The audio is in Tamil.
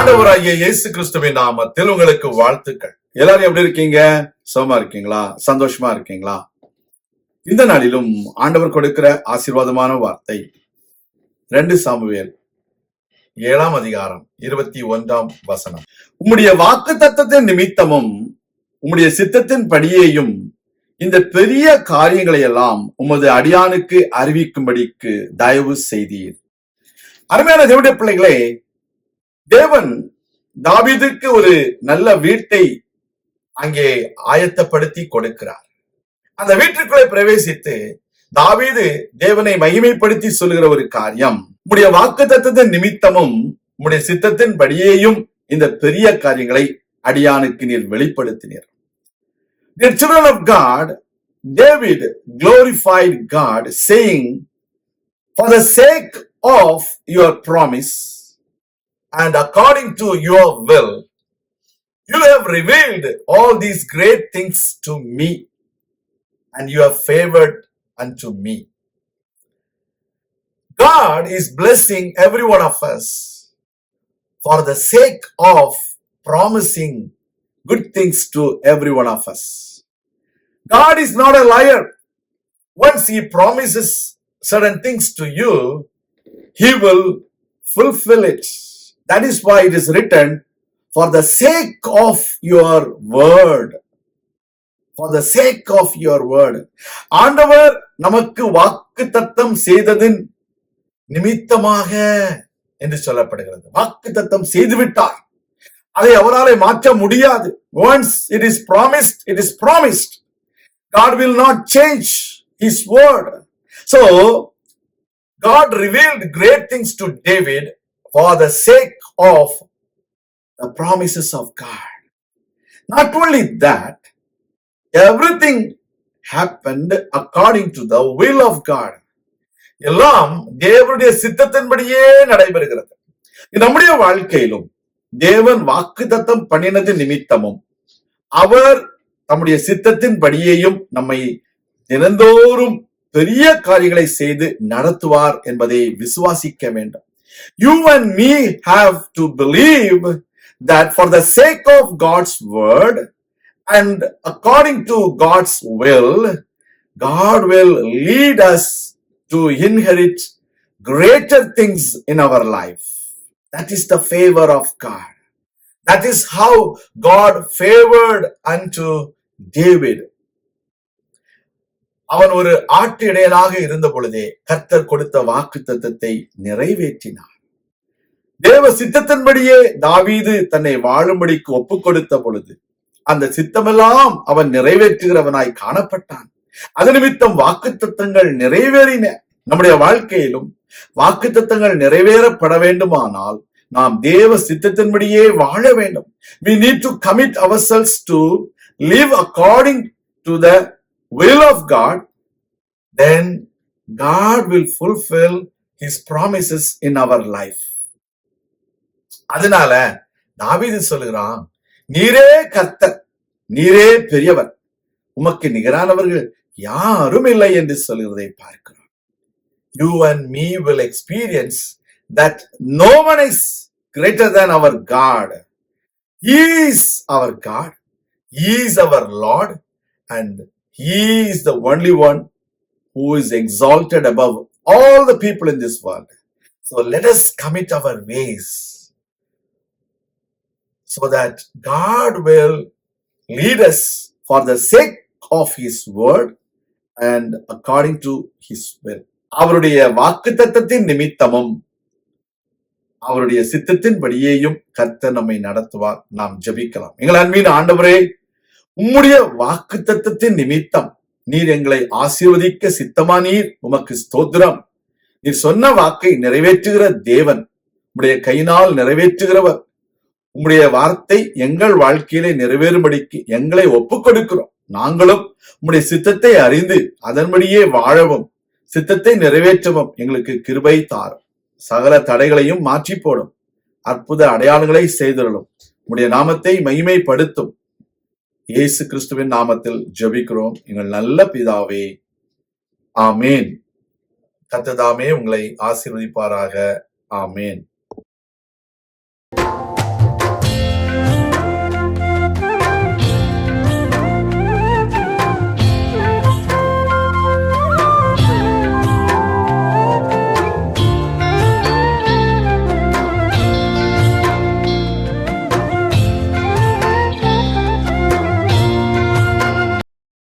ஆண்டவராகிய இயேசு கிறிஸ்துவின் நாமத்தில் உங்களுக்கு வாழ்த்துக்கள். எல்லாரும் எப்படி இருக்கீங்க? சுகமா இருக்கீங்களா? சந்தோஷமா இருக்கீங்களா? இந்த நாளிலும் ஆண்டவர் கொடுக்கிற ஆசீர்வாதமான வார்த்தை 2 சாமுவேல் 7ஆம் அதிகாரம் 21ஆம் வசனம். உம்முடைய வாக்குத்தத்தத்தின் நிமித்தமும் உம்முடைய சித்தத்தின் படியேயும் இந்த பெரிய காரியங்களை எல்லாம் உமது அடியானுக்கு அறிவிக்கும்படிக்கு தயவு செய்தீர். அருமையான தேவனுடைய பிள்ளைகளே, தேவன் தாவீதுக்கு ஒரு நல்ல வீட்டை அங்கே ஆயத்தப்படுத்தி கொடுக்கிறார். அந்த வீட்டுக்குள்ளே பிரவேசித்து தாவீது தேவனை மகிமைப்படுத்தி சொல்லுகிற ஒரு காரியம், உம்முடைய வாக்குத்தத்தத்தின் நிமித்தமும் உம்முடைய சித்தத்தின் படியேயும் இந்த பெரிய காரியங்களை அடியானுக்கு நீர் வெளிப்படுத்தினீர். The children of God, David glorified God, saying, for the sake of your promise and according to your will, you have revealed all these great things to me, and you have favored unto me. God is blessing every one of us for the sake of promising good things to every one of us. God is not a liar. Once He promises certain things to you, He will fulfill it. That is why it is written, for the sake of your word. For the sake of your word. ஆண்டவர் நமக்கு வாக்குத்தத்தம் செய்ததின் நிமித்தமாக என்று சொல்லப்படுகிறது. வாக்குத்தத்தம் செய்துவிட்டார், அதை அவராலே மாற்ற முடியாது. Once it is promised, it is promised. God will not change His word. So, God revealed great things to David for the sake of the promises of God. Not only that, everything happened according to the will of God. எல்லாம் தேவனுடைய சித்தத்தின்படியே நடைபெறுகிறது. நம்முடைய வாழ்க்கையிலும் தேவன் வாக்குத்தத்தம் பண்ணினது நிமித்தமும் அவர் நம்முடைய சித்தத்தின் படியேயும் நம்மை தினந்தோறும் பெரிய காரியங்களை செய்து நடத்துவார் என்பதை விசுவாசிக்க வேண்டும். You and me have to believe that for the sake of God's word and according to God's will, God will lead us to inherit greater things in our life. That is the favor of God. That is how God favored unto David. அவன் ஒரு ஆட்டு இடையனாக இருந்த பொழுதே கர்த்தர் கொடுத்த வாக்குத்தத்தத்தை நிறைவேற்றினார். தேவ சித்தத்தின்படியே தாவீது தன்னை வாழும்படிக்கு ஒப்பு கொடுத்த பொழுது அந்த சித்தமெல்லாம் அவன் நிறைவேற்றுகிறவனாய் காணப்பட்டான். அது நிமித்தம் வாக்குத்தத்தங்கள் நிறைவேறின. நம்முடைய வாழ்க்கையிலும் வாக்குத்தத்தங்கள் நிறைவேறப்பட வேண்டுமானால் நாம் தேவ சித்தத்தின்படியே வாழ வேண்டும். We need to commit ourselves to live according to the will of God. Then God will fulfill His promises in our life. அதனால தாவீது சொல்லுகிறான், நீரே கர்த்தர், நீரே பெரியவர், உமக்கு நிகரானவர்கள் யாரும் இல்லை என்று சொல்கிறதை பார்க்கிறோம். You and me will experience that no one is greater than our God. He is our God. He is our Lord, and He is the only one who is exalted above all the people in this world. So let us commit our ways so that God will lead us for the sake of His word and according to His will. அவருடைய வாக்குத்தத்தத்தின் நிமித்தமும் அவருடைய சித்தத்தின் படியேயும் கர்த்தர் நம்மை நடத்துவார். நாம் ஜெபிக்கலாம். எங்கள் அன்பின் ஆண்டவரே, உம்முடைய வாக்குத்தத்தத்தின் நிமித்தம் நீர் எங்களை ஆசீர்வதிக்க சித்தமானீர். உமக்கு ஸ்தோத்திரம். நீர் சொன்ன வாக்கை நிறைவேற்றுகிற தேவன், உம்முடைய கையினால் நிறைவேற்றுகிறவர். உம்முடைய வார்த்தை எங்கள் வாழ்க்கையிலே நிறைவேறும்படிக்கு எங்களை ஒப்புக் கொடுக்கிறோம். நாங்களும் உம்முடைய சித்தத்தை அறிந்து அதன்படியே வாழவும் சித்தத்தை நிறைவேற்றவும் எங்களுக்கு கிருபை தாரும். சகல தடைகளையும் மாற்றி போடும். அற்புத அடையாளங்களை செய்திருளும். உம்முடைய நாமத்தை மகிமைப்படுத்தும். இயேசு கிறிஸ்துவின் நாமத்தில் ஜெபிக்கிறோம் எங்கள் நல்ல பிதாவே, ஆமேன். கர்த்தர் தாமே உங்களை ஆசீர்வதிப்பாராக. ஆமேன்.